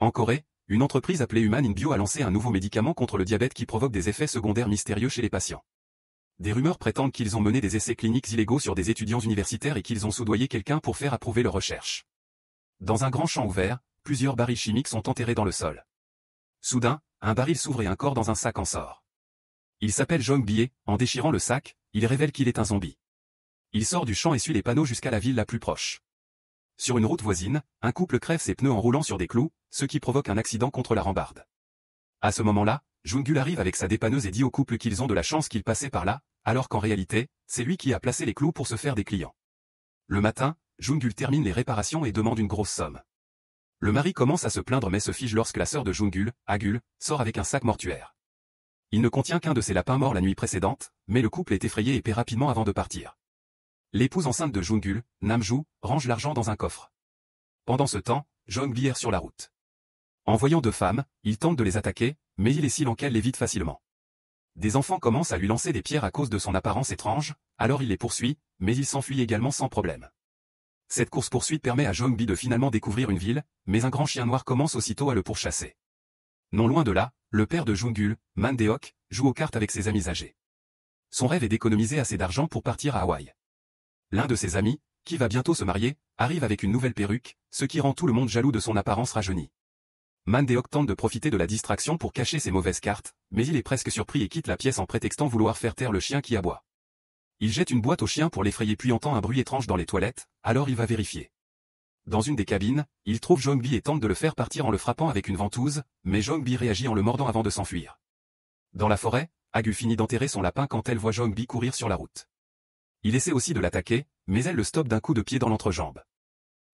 En Corée, une entreprise appelée Human In Bio a lancé un nouveau médicament contre le diabète qui provoque des effets secondaires mystérieux chez les patients. Des rumeurs prétendent qu'ils ont mené des essais cliniques illégaux sur des étudiants universitaires et qu'ils ont soudoyé quelqu'un pour faire approuver leurs recherches. Dans un grand champ ouvert, plusieurs barils chimiques sont enterrés dans le sol. Soudain, un baril s'ouvre et un corps dans un sac en sort. Il s'appelle Jong Bi. En déchirant le sac, il révèle qu'il est un zombie. Il sort du champ et suit les panneaux jusqu'à la ville la plus proche. Sur une route voisine, un couple crève ses pneus en roulant sur des clous, ce qui provoque un accident contre la rambarde. À ce moment-là, Jung-gul arrive avec sa dépanneuse et dit au couple qu'ils ont de la chance qu'il passait par là, alors qu'en réalité, c'est lui qui a placé les clous pour se faire des clients. Le matin, Jung-gul termine les réparations et demande une grosse somme. Le mari commence à se plaindre mais se fige lorsque la sœur de Jung-gul, Agul, sort avec un sac mortuaire. Il ne contient qu'un de ses lapins morts la nuit précédente, mais le couple est effrayé et paie rapidement avant de partir. L'épouse enceinte de Jung-gul, Namju, range l'argent dans un coffre. Pendant ce temps, Jong-bi erre sur la route. En voyant deux femmes, il tente de les attaquer, mais il est si lent qu'elles l'évitent facilement. Des enfants commencent à lui lancer des pierres à cause de son apparence étrange, alors il les poursuit, mais il s'enfuit également sans problème. Cette course-poursuite permet à Jong-bi de finalement découvrir une ville, mais un grand chien noir commence aussitôt à le pourchasser. Non loin de là, le père de Jung-gul, Man-deok, joue aux cartes avec ses amis âgés. Son rêve est d'économiser assez d'argent pour partir à Hawaï. L'un de ses amis, qui va bientôt se marier, arrive avec une nouvelle perruque, ce qui rend tout le monde jaloux de son apparence rajeunie. Man-deok tente de profiter de la distraction pour cacher ses mauvaises cartes, mais il est presque surpris et quitte la pièce en prétextant vouloir faire taire le chien qui aboie. Il jette une boîte au chien pour l'effrayer puis entend un bruit étrange dans les toilettes, alors il va vérifier. Dans une des cabines, il trouve Jong-bi et tente de le faire partir en le frappant avec une ventouse, mais Jong-bi réagit en le mordant avant de s'enfuir. Dans la forêt, Agul finit d'enterrer son lapin quand elle voit Jong-bi courir sur la route. Il essaie aussi de l'attaquer, mais elle le stoppe d'un coup de pied dans l'entrejambe.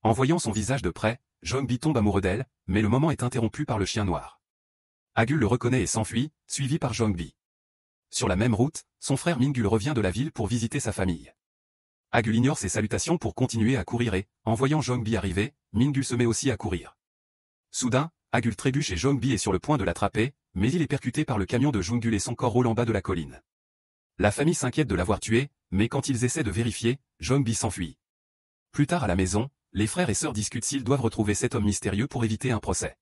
En voyant son visage de près, Jong-bi tombe amoureux d'elle, mais le moment est interrompu par le chien noir. Agul le reconnaît et s'enfuit, suivi par Jong-bi. Sur la même route, son frère Min-gul revient de la ville pour visiter sa famille. Agul ignore ses salutations pour continuer à courir et, en voyant Jong-bi arriver, Min-gul se met aussi à courir. Soudain, Agul trébuche et Jong-bi est sur le point de l'attraper, mais il est percuté par le camion de Jung-gul et son corps roule en bas de la colline. La famille s'inquiète de l'avoir tué, mais quand ils essaient de vérifier, Jong-bi s'enfuit. Plus tard à la maison, les frères et sœurs discutent s'ils doivent retrouver cet homme mystérieux pour éviter un procès.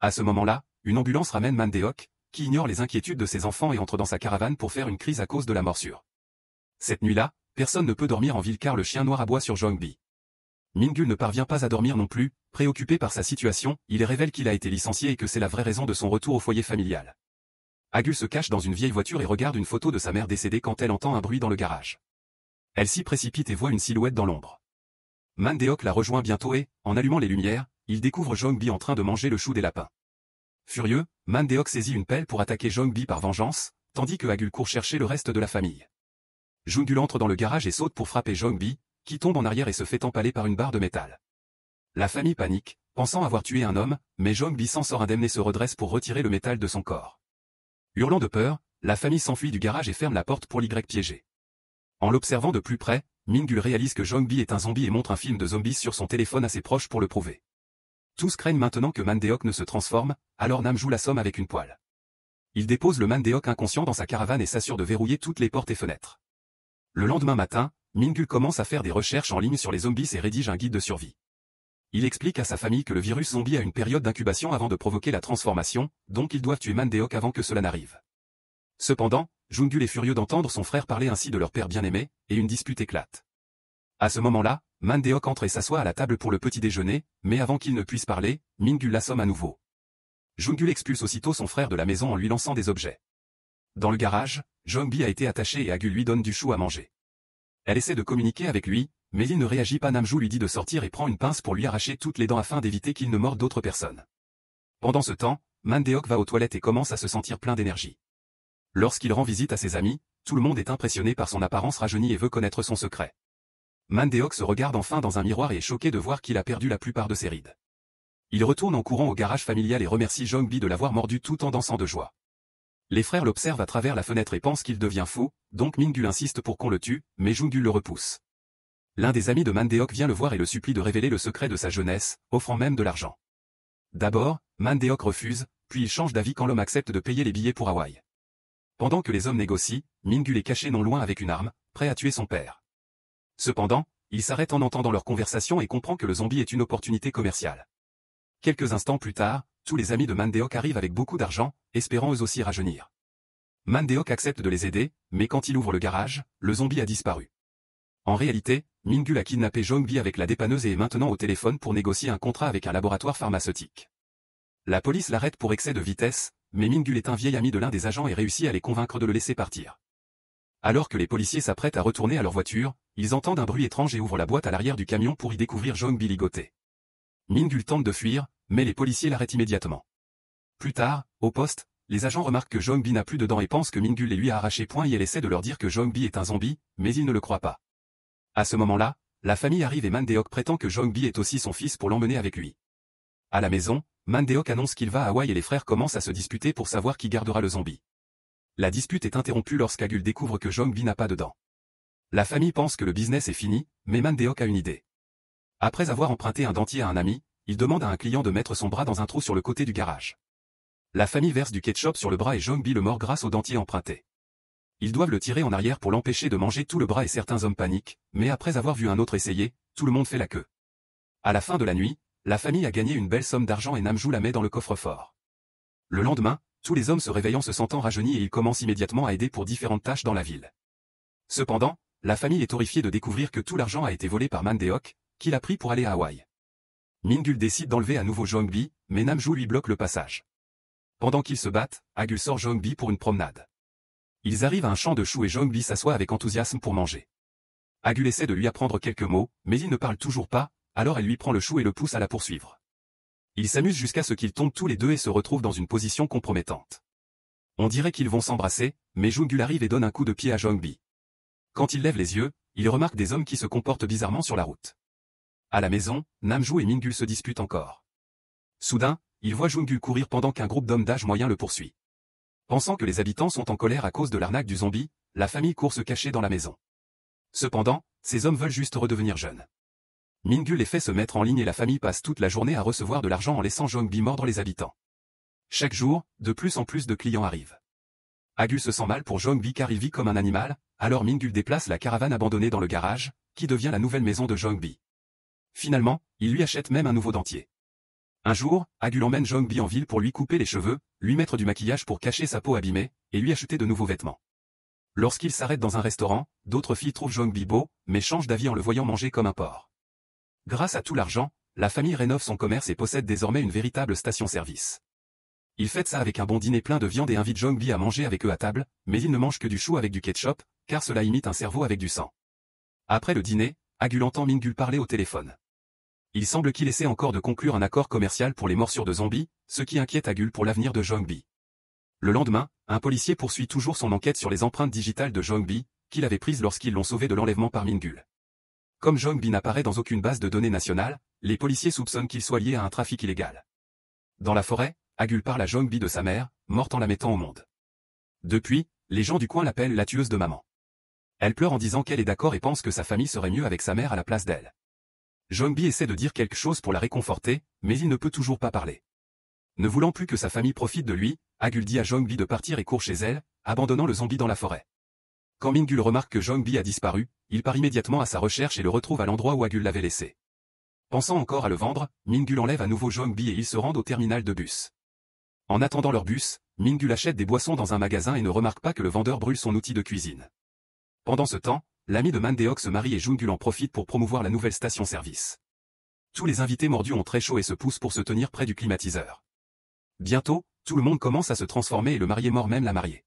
À ce moment-là, une ambulance ramène Man-deok, qui ignore les inquiétudes de ses enfants et entre dans sa caravane pour faire une crise à cause de la morsure. Cette nuit-là, personne ne peut dormir en ville car le chien noir aboie sur Jong-bi. Min-gul ne parvient pas à dormir non plus, préoccupé par sa situation, il révèle qu'il a été licencié et que c'est la vraie raison de son retour au foyer familial. Agul se cache dans une vieille voiture et regarde une photo de sa mère décédée quand elle entend un bruit dans le garage. Elle s'y précipite et voit une silhouette dans l'ombre. Man-deok la rejoint bientôt et, en allumant les lumières, il découvre Jong-bi en train de manger le chou des lapins. Furieux, Man-deok saisit une pelle pour attaquer Jong-bi par vengeance, tandis que Agul court chercher le reste de la famille. Jung-gul entre dans le garage et saute pour frapper Jong-bi, qui tombe en arrière et se fait empaler par une barre de métal. La famille panique, pensant avoir tué un homme, mais Jong-bi s'en sort indemne et se redresse pour retirer le métal de son corps. Hurlant de peur, la famille s'enfuit du garage et ferme la porte pour l'Y piéger. En l'observant de plus près, Min-gul réalise que Jong-bi est un zombie et montre un film de zombies sur son téléphone à ses proches pour le prouver. Tous craignent maintenant que Man-deok ne se transforme, alors Namju l'assomme avec une poêle. Il dépose le Man-deok inconscient dans sa caravane et s'assure de verrouiller toutes les portes et fenêtres. Le lendemain matin, Min-gul commence à faire des recherches en ligne sur les zombies et rédige un guide de survie. Il explique à sa famille que le virus zombie a une période d'incubation avant de provoquer la transformation, donc ils doivent tuer Man-deok avant que cela n'arrive. Cependant, Jung-gul est furieux d'entendre son frère parler ainsi de leur père bien-aimé, et une dispute éclate. À ce moment-là, Man-deok entre et s'assoit à la table pour le petit déjeuner, mais avant qu'il ne puisse parler, Min-gul l'assomme à nouveau. Jung-gul expulse aussitôt son frère de la maison en lui lançant des objets. Dans le garage, Jong-bi a été attaché et Agul lui donne du chou à manger. Elle essaie de communiquer avec lui, mais il ne réagit pas. Namju lui dit de sortir et prend une pince pour lui arracher toutes les dents afin d'éviter qu'il ne morde d'autres personnes. Pendant ce temps, Man-deok va aux toilettes et commence à se sentir plein d'énergie. Lorsqu'il rend visite à ses amis, tout le monde est impressionné par son apparence rajeunie et veut connaître son secret. Man-deok se regarde enfin dans un miroir et est choqué de voir qu'il a perdu la plupart de ses rides. Il retourne en courant au garage familial et remercie Jong-bi de l'avoir mordu tout en dansant de joie. Les frères l'observent à travers la fenêtre et pensent qu'il devient fou, donc Min-gul insiste pour qu'on le tue, mais Jung-gul le repousse. L'un des amis de Man-deok vient le voir et le supplie de révéler le secret de sa jeunesse, offrant même de l'argent. D'abord, Man-deok refuse, puis il change d'avis quand l'homme accepte de payer les billets pour Hawaï. Pendant que les hommes négocient, Min-gul est caché non loin avec une arme, prêt à tuer son père. Cependant, il s'arrête en entendant leur conversation et comprend que le zombie est une opportunité commerciale. Quelques instants plus tard, tous les amis de Mandeok arrivent avec beaucoup d'argent, espérant eux aussi rajeunir. Mandeok accepte de les aider, mais quand il ouvre le garage, le zombie a disparu. En réalité, Mingul a kidnappé Jongbi avec la dépanneuse et est maintenant au téléphone pour négocier un contrat avec un laboratoire pharmaceutique. La police l'arrête pour excès de vitesse, mais Mingul est un vieil ami de l'un des agents et réussit à les convaincre de le laisser partir. Alors que les policiers s'apprêtent à retourner à leur voiture, ils entendent un bruit étrange et ouvrent la boîte à l'arrière du camion pour y découvrir Jongbi ligoté. Mingul tente de fuir, mais les policiers l'arrêtent immédiatement. Plus tard, au poste, les agents remarquent que Jongbi n'a plus de dents et pensent que Mingul les lui a arrachées. Et elle essaie de leur dire que Jongbi est un zombie, mais ils ne le croient pas. À ce moment-là, la famille arrive et Mandeok prétend que Jongbi est aussi son fils pour l'emmener avec lui. À la maison, Mandeok annonce qu'il va à Hawaï et les frères commencent à se disputer pour savoir qui gardera le zombie. La dispute est interrompue lorsqu'Agul découvre que Jongbi n'a pas de dents. La famille pense que le business est fini, mais Mandeok a une idée. Après avoir emprunté un dentier à un ami, il demande à un client de mettre son bras dans un trou sur le côté du garage. La famille verse du ketchup sur le bras et Jongbi le mord grâce au dentier emprunté. Ils doivent le tirer en arrière pour l'empêcher de manger tout le bras et certains hommes paniquent, mais après avoir vu un autre essayer, tout le monde fait la queue. À la fin de la nuit, la famille a gagné une belle somme d'argent et Namju la met dans le coffre-fort. Le lendemain, tous les hommes se réveillent en se sentant rajeunis et ils commencent immédiatement à aider pour différentes tâches dans la ville. Cependant, la famille est horrifiée de découvrir que tout l'argent a été volé par Mandeok, qu'il a pris pour aller à Hawaï. Mingul décide d'enlever à nouveau Jongbi, mais Namju lui bloque le passage. Pendant qu'ils se battent, Agul sort Jongbi pour une promenade. Ils arrivent à un champ de choux et Jongbi s'assoit avec enthousiasme pour manger. Agul essaie de lui apprendre quelques mots, mais il ne parle toujours pas, alors elle lui prend le chou et le pousse à la poursuivre. Ils s'amusent jusqu'à ce qu'ils tombent tous les deux et se retrouvent dans une position compromettante. On dirait qu'ils vont s'embrasser, mais Jongul arrive et donne un coup de pied à Jongbi. Quand il lève les yeux, il remarque des hommes qui se comportent bizarrement sur la route. À la maison, Namju et Mingul se disputent encore. Soudain, il voit Jongul courir pendant qu'un groupe d'hommes d'âge moyen le poursuit. Pensant que les habitants sont en colère à cause de l'arnaque du zombie, la famille court se cacher dans la maison. Cependant, ces hommes veulent juste redevenir jeunes. Mingul les fait se mettre en ligne et la famille passe toute la journée à recevoir de l'argent en laissant Jongbi mordre les habitants. Chaque jour, de plus en plus de clients arrivent. Agul se sent mal pour Jongbi car il vit comme un animal, alors Mingul déplace la caravane abandonnée dans le garage, qui devient la nouvelle maison de Jongbi. Finalement, il lui achète même un nouveau dentier. Un jour, Agul emmène Jongbi en ville pour lui couper les cheveux, lui mettre du maquillage pour cacher sa peau abîmée, et lui acheter de nouveaux vêtements. Lorsqu'il s'arrête dans un restaurant, d'autres filles trouvent Jongbi beau, mais changent d'avis en le voyant manger comme un porc. Grâce à tout l'argent, la famille rénove son commerce et possède désormais une véritable station-service. Ils fêtent ça avec un bon dîner plein de viande et invitent Jongbi à manger avec eux à table, mais ils ne mangent que du chou avec du ketchup, car cela imite un cerveau avec du sang. Après le dîner, Agul entend Mingul parler au téléphone. Il semble qu'il essaie encore de conclure un accord commercial pour les morsures de zombies, ce qui inquiète Agul pour l'avenir de Jongbi. Le lendemain, un policier poursuit toujours son enquête sur les empreintes digitales de Jongbi, qu'il avait prises lorsqu'ils l'ont sauvé de l'enlèvement par Mingul. Comme Jongbi n'apparaît dans aucune base de données nationale, les policiers soupçonnent qu'il soit lié à un trafic illégal. Dans la forêt, Agul parle à Jongbi de sa mère, morte en la mettant au monde. Depuis, les gens du coin l'appellent la tueuse de maman. Elle pleure en disant qu'elle est d'accord et pense que sa famille serait mieux avec sa mère à la place d'elle. Jongbi essaie de dire quelque chose pour la réconforter, mais il ne peut toujours pas parler. Ne voulant plus que sa famille profite de lui, Agul dit à Jongbi de partir et court chez elle, abandonnant le zombie dans la forêt. Quand Mingul remarque que Jongbi a disparu, il part immédiatement à sa recherche et le retrouve à l'endroit où Agul l'avait laissé. Pensant encore à le vendre, Mingul enlève à nouveau Jongbi et ils se rendent au terminal de bus. En attendant leur bus, Mingul achète des boissons dans un magasin et ne remarque pas que le vendeur brûle son outil de cuisine. Pendant ce temps, l'ami de Mandeok se marie et Jongul en profite pour promouvoir la nouvelle station-service. Tous les invités mordus ont très chaud et se poussent pour se tenir près du climatiseur. Bientôt, tout le monde commence à se transformer et le marié mord même la mariée.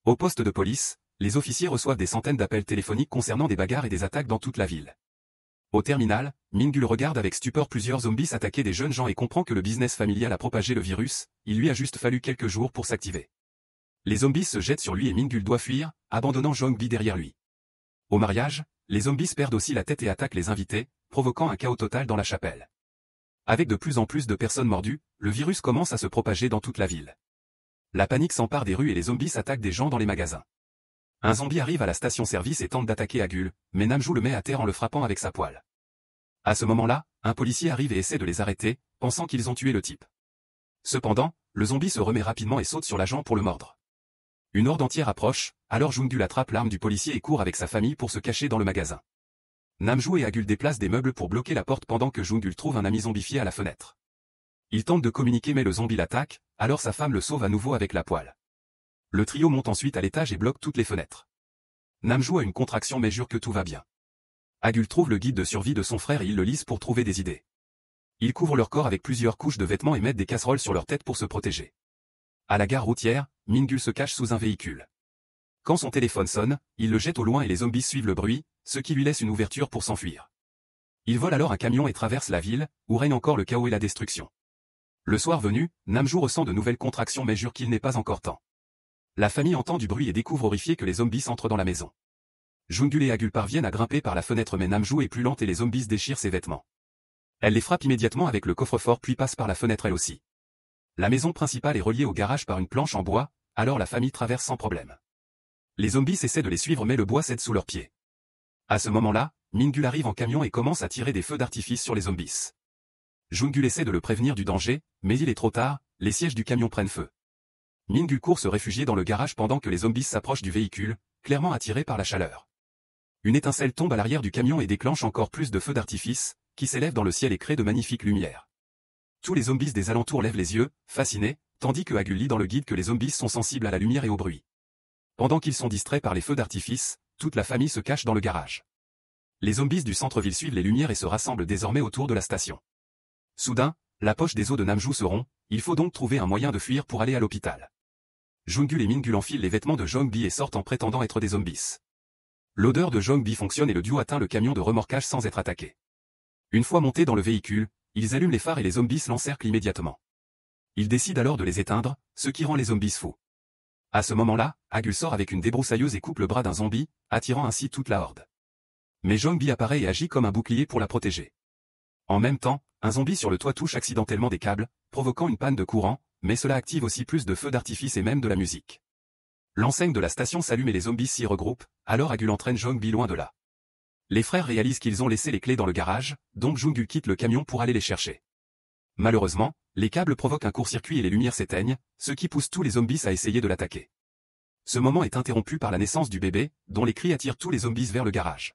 Au poste de police, les officiers reçoivent des centaines d'appels téléphoniques concernant des bagarres et des attaques dans toute la ville. Au terminal, Mingul regarde avec stupeur plusieurs zombies attaquer des jeunes gens et comprend que le business familial a propagé le virus, il lui a juste fallu quelques jours pour s'activer. Les zombies se jettent sur lui et Mingul doit fuir, abandonnant Jongbi derrière lui. Au mariage, les zombies perdent aussi la tête et attaquent les invités, provoquant un chaos total dans la chapelle. Avec de plus en plus de personnes mordues, le virus commence à se propager dans toute la ville. La panique s'empare des rues et les zombies attaquent des gens dans les magasins. Un zombie arrive à la station-service et tente d'attaquer Agul, mais Namju le met à terre en le frappant avec sa poêle. À ce moment-là, un policier arrive et essaie de les arrêter, pensant qu'ils ont tué le type. Cependant, le zombie se remet rapidement et saute sur l'agent pour le mordre. Une horde entière approche, alors Jongul attrape l'arme du policier et court avec sa famille pour se cacher dans le magasin. Namju et Agul déplacent des meubles pour bloquer la porte pendant que Jongul trouve un ami zombifié à la fenêtre. Il tente de communiquer mais le zombie l'attaque, alors sa femme le sauve à nouveau avec la poêle. Le trio monte ensuite à l'étage et bloque toutes les fenêtres. Namjoo a une contraction mais jure que tout va bien. Agul trouve le guide de survie de son frère et ils le lisent pour trouver des idées. Ils couvrent leur corps avec plusieurs couches de vêtements et mettent des casseroles sur leur tête pour se protéger. À la gare routière, Min-gul se cache sous un véhicule. Quand son téléphone sonne, il le jette au loin et les zombies suivent le bruit, ce qui lui laisse une ouverture pour s'enfuir. Il vole alors un camion et traverse la ville, où règne encore le chaos et la destruction. Le soir venu, Namjoo ressent de nouvelles contractions mais jure qu'il n'est pas encore temps. La famille entend du bruit et découvre horrifiée que les zombies entrent dans la maison. Jung-gul et Agul parviennent à grimper par la fenêtre mais Namjoo est plus lente et les zombies déchirent ses vêtements. Elle les frappe immédiatement avec le coffre-fort puis passe par la fenêtre elle aussi. La maison principale est reliée au garage par une planche en bois, alors la famille traverse sans problème. Les zombies essaient de les suivre mais le bois cède sous leurs pieds. À ce moment-là, Min-gul arrive en camion et commence à tirer des feux d'artifice sur les zombies. Jung-gul essaie de le prévenir du danger, mais il est trop tard, les sièges du camion prennent feu. Min-gul court se réfugier dans le garage pendant que les zombies s'approchent du véhicule, clairement attirés par la chaleur. Une étincelle tombe à l'arrière du camion et déclenche encore plus de feux d'artifice, qui s'élèvent dans le ciel et créent de magnifiques lumières. Tous les zombies des alentours lèvent les yeux, fascinés, tandis que Agul lit dans le guide que les zombies sont sensibles à la lumière et au bruit. Pendant qu'ils sont distraits par les feux d'artifice, toute la famille se cache dans le garage. Les zombies du centre-ville suivent les lumières et se rassemblent désormais autour de la station. Soudain, la poche des os de Namjoo se rompt, il faut donc trouver un moyen de fuir pour aller à l'hôpital. Jung-gul et Min-gul enfilent les vêtements de Jong-bi et sortent en prétendant être des zombies. L'odeur de Jong-bi fonctionne et le duo atteint le camion de remorquage sans être attaqué. Une fois montés dans le véhicule, ils allument les phares et les zombies l'encerclent immédiatement. Ils décident alors de les éteindre, ce qui rend les zombies fous. À ce moment-là, Agul sort avec une débroussailleuse et coupe le bras d'un zombie, attirant ainsi toute la horde. Mais Jong-bi apparaît et agit comme un bouclier pour la protéger. En même temps, un zombie sur le toit touche accidentellement des câbles, provoquant une panne de courant, mais cela active aussi plus de feux d'artifice et même de la musique. L'enseigne de la station s'allume et les zombies s'y regroupent, alors Agul entraîne Jong-bi loin de là. Les frères réalisent qu'ils ont laissé les clés dans le garage, donc Jung-gul quitte le camion pour aller les chercher. Malheureusement, les câbles provoquent un court-circuit et les lumières s'éteignent, ce qui pousse tous les zombies à essayer de l'attaquer. Ce moment est interrompu par la naissance du bébé, dont les cris attirent tous les zombies vers le garage.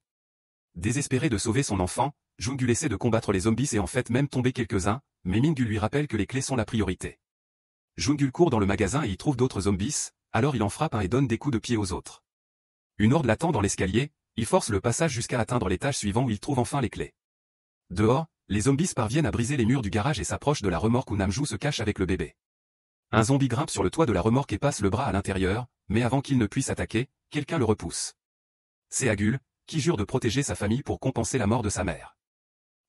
Désespéré de sauver son enfant, Jung-gul essaie de combattre les zombies et en fait même tomber quelques-uns, mais Min-gul lui rappelle que les clés sont la priorité. Jung-gul court dans le magasin et y trouve d'autres zombies, alors il en frappe un et donne des coups de pied aux autres. Une horde l'attend dans l'escalier, il force le passage jusqu'à atteindre l'étage suivant où il trouve enfin les clés. Dehors, les zombies parviennent à briser les murs du garage et s'approchent de la remorque où Namjoo se cache avec le bébé. Un zombie grimpe sur le toit de la remorque et passe le bras à l'intérieur, mais avant qu'il ne puisse attaquer, quelqu'un le repousse. C'est Agul, qui jure de protéger sa famille pour compenser la mort de sa mère.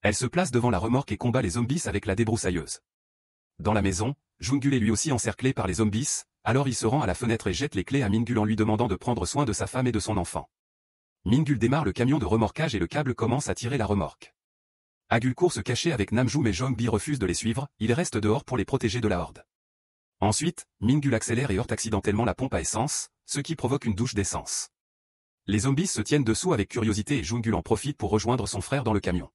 Elle se place devant la remorque et combat les zombies avec la débroussailleuse. Dans la maison, Jung-gul est lui aussi encerclé par les zombies, alors il se rend à la fenêtre et jette les clés à Min-gul en lui demandant de prendre soin de sa femme et de son enfant. Min-gul démarre le camion de remorquage et le câble commence à tirer la remorque. Agul court se cacher avec Namjoo mais Jong-bi refuse de les suivre, il reste dehors pour les protéger de la horde. Ensuite, Min-gul accélère et heurte accidentellement la pompe à essence, ce qui provoque une douche d'essence. Les zombies se tiennent dessous avec curiosité et Jung-gul en profite pour rejoindre son frère dans le camion.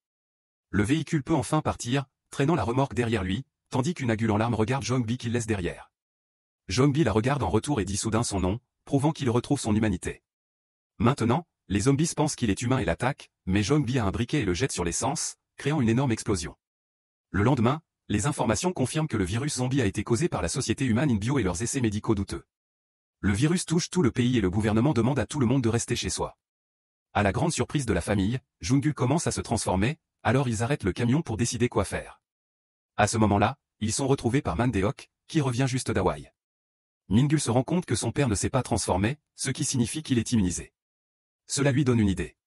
Le véhicule peut enfin partir, traînant la remorque derrière lui, tandis qu'une Agul en larmes regarde Jong-bi qu'il laisse derrière. Jong-bi la regarde en retour et dit soudain son nom, prouvant qu'il retrouve son humanité. Maintenant, les zombies pensent qu'il est humain et l'attaquent, mais Jong-bi a un briquet et le jette sur l'essence, créant une énorme explosion. Le lendemain, les informations confirment que le virus zombie a été causé par la société Human in Bio et leurs essais médicaux douteux. Le virus touche tout le pays et le gouvernement demande à tout le monde de rester chez soi. À la grande surprise de la famille, Jung-gul commence à se transformer, alors ils arrêtent le camion pour décider quoi faire. À ce moment-là, ils sont retrouvés par Man-deok, qui revient juste d'Hawaï. Min-gul se rend compte que son père ne s'est pas transformé, ce qui signifie qu'il est immunisé. Cela lui donne une idée.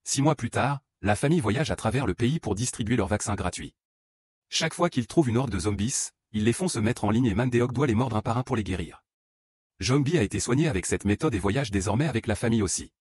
6 mois plus tard, la famille voyage à travers le pays pour distribuer leurs vaccins gratuits. Chaque fois qu'ils trouvent une horde de zombies, ils les font se mettre en ligne et Man-deok doit les mordre un par un pour les guérir. Jong-bi a été soigné avec cette méthode et voyage désormais avec la famille aussi.